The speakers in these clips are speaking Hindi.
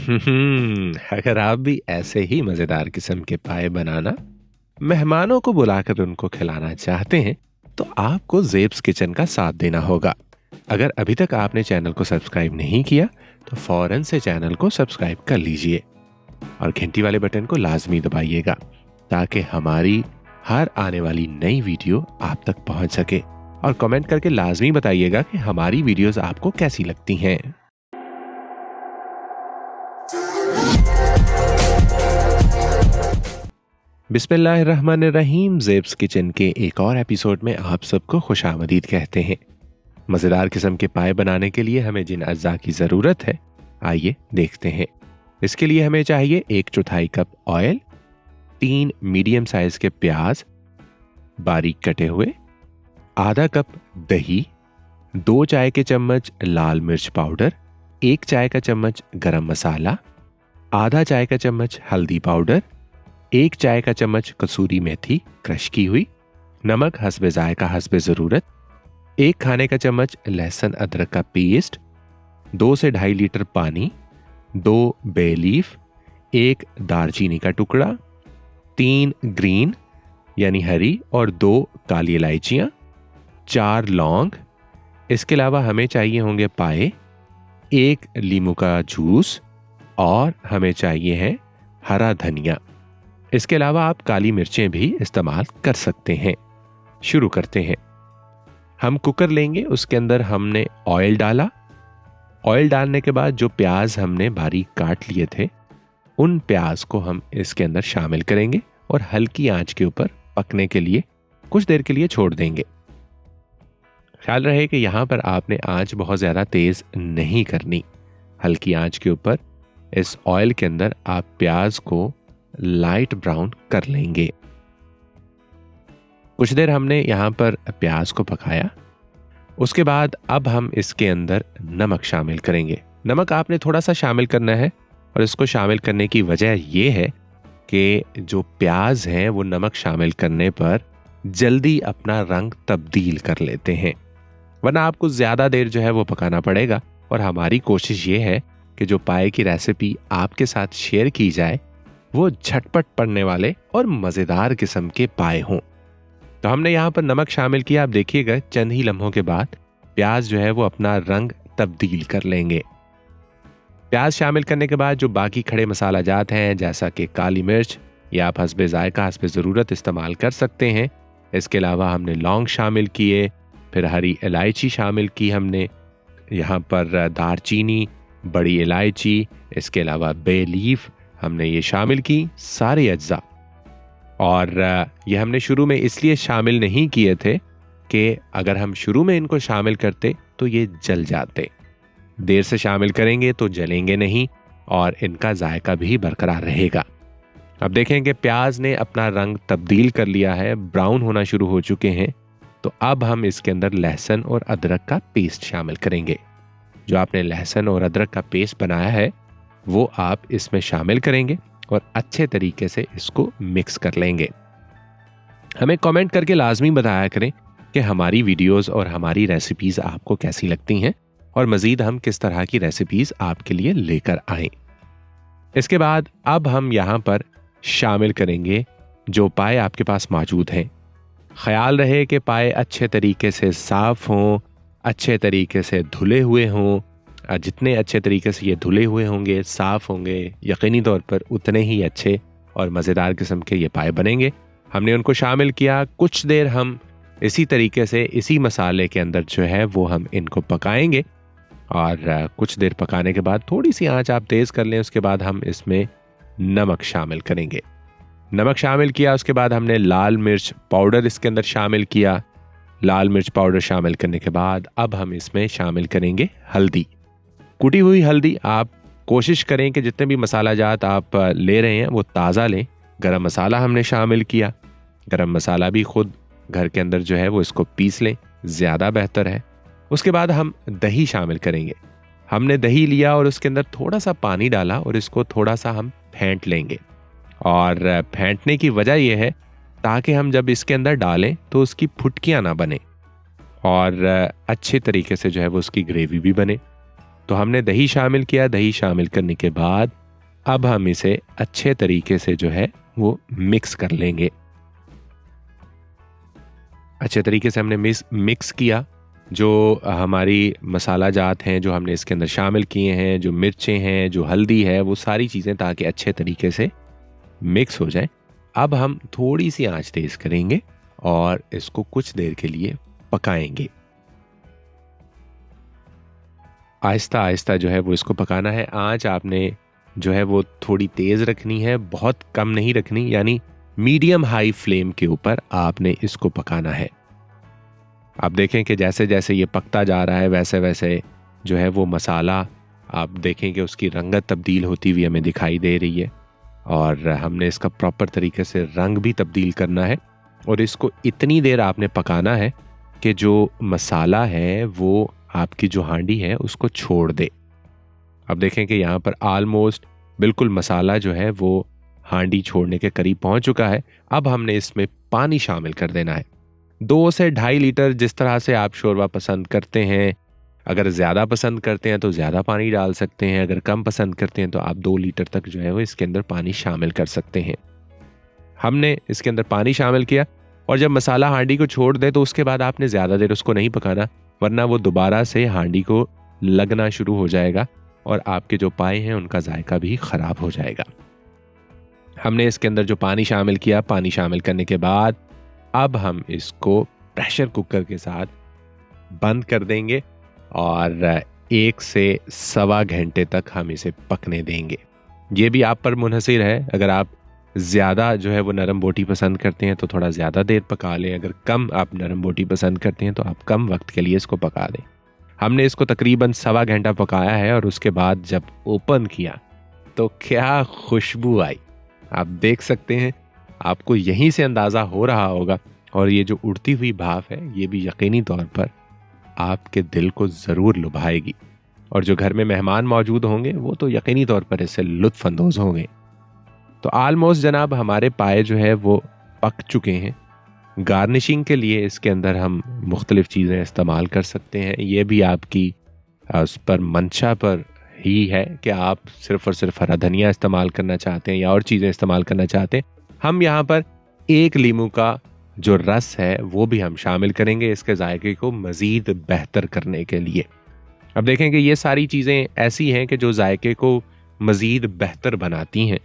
अगर आप भी ऐसे ही मजेदार किस्म के पाए बनाना, मेहमानों को बुलाकर उनको खिलाना चाहते हैं, तो आपको जेब्स किचन का साथ देना होगा। अगर अभी तक आपने चैनल को सब्सक्राइब नहीं किया, तो फौरन से चैनल को सब्सक्राइब कर लीजिए और घंटी वाले बटन को लाजमी दबाइएगा, ताकि हमारी हर आने वाली नई वीडियो आप तक पहुंच सके। और कमेंट करके लाजमी बताइएगा कि हमारी वीडियोस आपको कैसी लगती हैं। बिस्मिल्लाहिर्रहमानिर्रहीम। जेब्स किचन के एक और एपिसोड में आप सबको खुशामदीद कहते हैं। मज़ेदार किस्म के पाए बनाने के लिए हमें जिन अज्जा की ज़रूरत है, आइए देखते हैं। इसके लिए हमें चाहिए 1/4 कप ऑयल, 3 मीडियम साइज के प्याज बारीक कटे हुए, आधा कप दही, 2 चाय के चम्मच लाल मिर्च पाउडर, 1 चाय का चम्मच गरम मसाला, आधा चाय का चम्मच हल्दी पाउडर, 1 चाय का चम्मच कसूरी मेथी क्रश की हुई, नमक हस्बे जायका हस्बे ज़रूरत, 1 खाने का चम्मच लहसुन अदरक का पेस्ट, 2 से 2.5 लीटर पानी, 2 बे लीफ, 1 दालचीनी का टुकड़ा, 3 ग्रीन यानी हरी और 2 काली इलायचियाँ, 4 लौंग। इसके अलावा हमें चाहिए होंगे पाए, 1 लीमू का जूस और हमें चाहिए है हरा धनिया। इसके अलावा आप काली मिर्चें भी इस्तेमाल कर सकते हैं। शुरू करते हैं। हम कुकर लेंगे, उसके अंदर हमने ऑयल डाला। ऑयल डालने के बाद जो प्याज हमने बारीक काट लिए थे, उन प्याज को हम इसके अंदर शामिल करेंगे और हल्की आंच के ऊपर पकने के लिए कुछ देर के लिए छोड़ देंगे। ख्याल रहे कि यहाँ पर आपने आंच बहुत ज़्यादा तेज़ नहीं करनी। हल्की आंच के ऊपर इस ऑयल के अंदर आप प्याज को लाइट ब्राउन कर लेंगे। कुछ देर हमने यहाँ पर प्याज को पकाया। उसके बाद अब हम इसके अंदर नमक शामिल करेंगे। नमक आपने थोड़ा सा शामिल करना है और इसको शामिल करने की वजह यह है कि जो प्याज हैं वो नमक शामिल करने पर जल्दी अपना रंग तब्दील कर लेते हैं, वरना आपको ज़्यादा देर जो है वो पकाना पड़ेगा। और हमारी कोशिश ये है कि जो पाए की रेसिपी आपके साथ शेयर की जाए वो झटपट पड़ने वाले और मज़ेदार किस्म के पाए हों। तो हमने यहाँ पर नमक शामिल किया। आप देखिएगा चंद ही लम्हों के बाद प्याज जो है वो अपना रंग तब्दील कर लेंगे। प्याज शामिल करने के बाद जो बाकी खड़े मसाला जात हैं, जैसा कि काली मिर्च, या आप हस्बे जायका हस्बे ज़रूरत इस्तेमाल कर सकते हैं। इसके अलावा हमने लौंग शामिल किए, फिर हरी इलायची शामिल की हमने, यहाँ पर दालचीनी, बड़ी इलायची, इसके अलावा बे लीफ हमने ये शामिल की, सारे अज्जा। और ये हमने शुरू में इसलिए शामिल नहीं किए थे कि अगर हम शुरू में इनको शामिल करते तो ये जल जाते। देर से शामिल करेंगे तो जलेंगे नहीं और इनका जायका भी बरकरार रहेगा। अब देखें कि प्याज ने अपना रंग तब्दील कर लिया है, ब्राउन होना शुरू हो चुके हैं। तो अब हम इसके अंदर लहसुन और अदरक का पेस्ट शामिल करेंगे। जो आपने लहसुन और अदरक का पेस्ट बनाया है वो आप इसमें शामिल करेंगे और अच्छे तरीके से इसको मिक्स कर लेंगे। हमें कमेंट करके लाजमी बताया करें कि हमारी वीडियोस और हमारी रेसिपीज़ आपको कैसी लगती हैं और मज़ीद हम किस तरह की रेसिपीज़ आपके लिए लेकर आएं। इसके बाद अब हम यहाँ पर शामिल करेंगे जो पाए आपके पास मौजूद हैं। ख्याल रहे कि पाए अच्छे तरीके से साफ़ हों, अच्छे तरीके से धुले हुए हों। जितने अच्छे तरीके से ये धुले हुए होंगे, साफ़ होंगे, यकीनी तौर पर उतने ही अच्छे और मज़ेदार किस्म के ये पाए बनेंगे। हमने उनको शामिल किया। कुछ देर हम इसी तरीके से इसी मसाले के अंदर जो है वो हम इनको पकाएंगे और कुछ देर पकाने के बाद थोड़ी सी आंच आप तेज़ कर लें। उसके बाद हम इसमें नमक शामिल करेंगे। नमक शामिल किया, उसके बाद हमने लाल मिर्च पाउडर इसके अंदर शामिल किया। लाल मिर्च पाउडर शामिल करने के बाद अब हम इसमें शामिल करेंगे हल्दी, कुटी हुई हल्दी। आप कोशिश करें कि जितने भी मसाला जात आप ले रहे हैं वो ताज़ा लें। गरम मसाला हमने शामिल किया। गरम मसाला भी खुद घर के अंदर जो है वो इसको पीस लें, ज़्यादा बेहतर है। उसके बाद हम दही शामिल करेंगे। हमने दही लिया और उसके अंदर थोड़ा सा पानी डाला और इसको थोड़ा सा हम फेंट लेंगे। और फेंटने की वजह यह है ताकि हम जब इसके अंदर डालें तो उसकी फुटकियाँ ना बने और अच्छे तरीके से जो है वो उसकी ग्रेवी भी बने। तो हमने दही शामिल किया। दही शामिल करने के बाद अब हम इसे अच्छे तरीके से जो है वो मिक्स कर लेंगे। अच्छे तरीके से हमने मिक्स किया। जो हमारी मसाला जात हैं जो हमने इसके अंदर शामिल किए हैं, जो मिर्चें हैं, जो हल्दी है, वो सारी चीज़ें ताकि अच्छे तरीके से मिक्स हो जाए। अब हम थोड़ी सी आंच तेज करेंगे और इसको कुछ देर के लिए पकाएंगे। आहिस्ता आहिस्ता जो है वो इसको पकाना है। आंच आपने जो है वो थोड़ी तेज रखनी है, बहुत कम नहीं रखनी, यानी मीडियम हाई फ्लेम के ऊपर आपने इसको पकाना है। आप देखें कि जैसे जैसे ये पकता जा रहा है वैसे वैसे जो है वो मसाला, आप देखें कि उसकी रंगत तब्दील होती हुई हमें दिखाई दे रही है और हमने इसका प्रॉपर तरीके से रंग भी तब्दील करना है। और इसको इतनी देर आपने पकाना है कि जो मसाला है वो आपकी जो हांडी है उसको छोड़ दे। अब देखें कि यहाँ पर ऑलमोस्ट बिल्कुल मसाला जो है वो हांडी छोड़ने के करीब पहुंच चुका है। अब हमने इसमें पानी शामिल कर देना है, 2 से 2.5 लीटर, जिस तरह से आप शोरबा पसंद करते हैं। अगर ज़्यादा पसंद करते हैं तो ज़्यादा पानी डाल सकते हैं, अगर कम पसंद करते हैं तो आप 2 लीटर तक जो है वो इसके अंदर पानी शामिल कर सकते हैं। हमने इसके अंदर पानी शामिल किया और जब मसाला हांडी को छोड़ दे तो उसके बाद आपने ज़्यादा देर उसको नहीं पकाना, वरना वो दोबारा से हांडी को लगना शुरू हो जाएगा और आपके जो पाए हैं उनका जायका भी ख़राब हो जाएगा। हमने इसके अंदर जो पानी शामिल किया, पानी शामिल करने के बाद अब हम इसको प्रेशर कुकर के साथ बंद कर देंगे और 1 से 1.25 घंटे तक हम इसे पकने देंगे। ये भी आप पर मुनहसिर है, अगर आप ज़्यादा जो है वो नरम बोटी पसंद करते हैं तो थोड़ा ज़्यादा देर पका लें, अगर कम आप नरम बोटी पसंद करते हैं तो आप कम वक्त के लिए इसको पका दें। हमने इसको तकरीबन 1.25 घंटा पकाया है और उसके बाद जब ओपन किया तो क्या खुशबू आई, आप देख सकते हैं, आपको यहीं से अंदाज़ा हो रहा होगा। और ये जो उड़ती हुई भाप है ये भी यकीनी तौर पर आपके दिल को ज़रूर लुभाएगी और जो घर में मेहमान मौजूद होंगे वो तो यकीनी तौर पर इससे लुत्फ़ अंदोज़ होंगे। तो ऑलमोस्ट जनाब हमारे पाए जो है वो पक चुके हैं। गार्निशिंग के लिए इसके अंदर हम मुख्तलिफ़ चीज़ें इस्तेमाल कर सकते हैं, ये भी आपकी उस पर मंशा पर ही है कि आप सिर्फ़ और सिर्फ हरा धनिया इस्तेमाल करना चाहते हैं या और चीज़ें इस्तेमाल करना चाहते हैं। हम यहाँ पर 1 लीमू का जो रस है वो भी हम शामिल करेंगे इसके जायके को मज़ीद बेहतर करने के लिए। अब देखें कि ये सारी चीज़ें ऐसी हैं कि जो जायके को मज़ीद बेहतर बनाती हैं,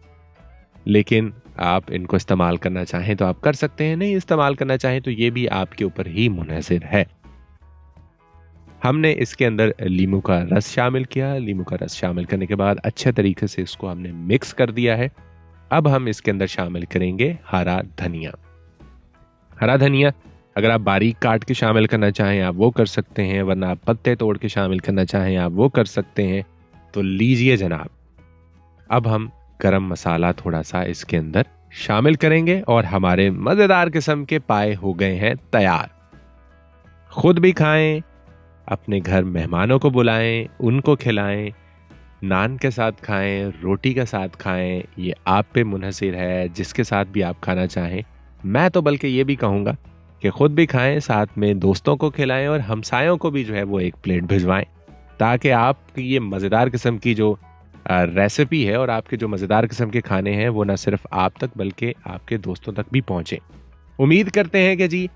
लेकिन आप इनको इस्तेमाल करना चाहें तो आप कर सकते हैं, नहीं इस्तेमाल करना चाहें तो ये भी आपके ऊपर ही मुनहसिर है। हमने इसके अंदर लीमू का रस शामिल किया। लीमू का रस शामिल करने के बाद अच्छे तरीके से इसको हमने मिक्स कर दिया है। अब हम इसके अंदर शामिल करेंगे हरा धनिया। हरा धनिया अगर आप बारीक काट के शामिल करना चाहें आप वो कर सकते हैं, वरना आप पत्ते तोड़ के शामिल करना चाहें आप वो कर सकते हैं। तो लीजिए जनाब, अब हम गरम मसाला थोड़ा सा इसके अंदर शामिल करेंगे और हमारे मज़ेदार किस्म के पाए हो गए हैं तैयार। खुद भी खाएं, अपने घर मेहमानों को बुलाएं, उनको खिलाएं, नान के साथ खाएं, रोटी के साथ खाएं, ये आप पे मुनहसिर है, जिसके साथ भी आप खाना चाहें। मैं तो बल्कि ये भी कहूँगा कि खुद भी खाएं, साथ में दोस्तों को खिलाएं और हमसायों को भी जो है वो एक प्लेट भिजवाएं, ताकि आपकी ये मज़ेदार किस्म की जो रेसिपी है और आपके जो मज़ेदार किस्म के खाने हैं वो न सिर्फ आप तक बल्कि आपके दोस्तों तक भी पहुँचें। उम्मीद करते हैं कि जी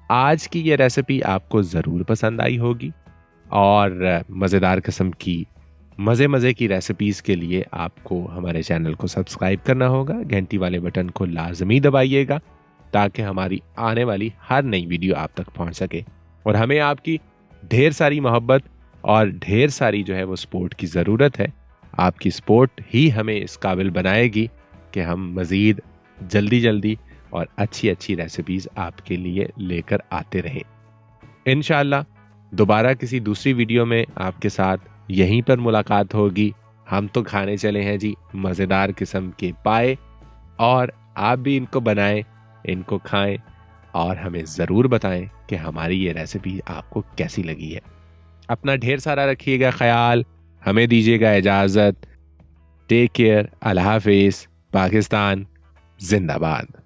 आज की ये रेसिपी आपको ज़रूर पसंद आई होगी और मज़ेदार किस्म की मज़े की रेसिपीज़ के लिए आपको हमारे चैनल को सब्सक्राइब करना होगा, घंटी वाले बटन को लाजमी दबाइएगा ताकि हमारी आने वाली हर नई वीडियो आप तक पहुंच सके। और हमें आपकी ढेर सारी मोहब्बत और ढेर सारी जो है वो सपोर्ट की ज़रूरत है। आपकी सपोर्ट ही हमें इस काबिल बनाएगी कि हम मज़ीद जल्दी और अच्छी रेसिपीज़ आपके लिए लेकर आते रहें। इंशाअल्लाह दोबारा किसी दूसरी वीडियो में आपके साथ यहीं पर मुलाकात होगी। हम तो खाने चले हैं जी मज़ेदार किस्म के पाए, और आप भी इनको बनाएं, इनको खाएं और हमें ज़रूर बताएं कि हमारी ये रेसिपी आपको कैसी लगी है। अपना ढेर सारा रखिएगा ख्याल, हमें दीजिएगा इजाज़त। टेक केयर, अल्लाह हाफिज़, पाकिस्तान जिंदाबाद।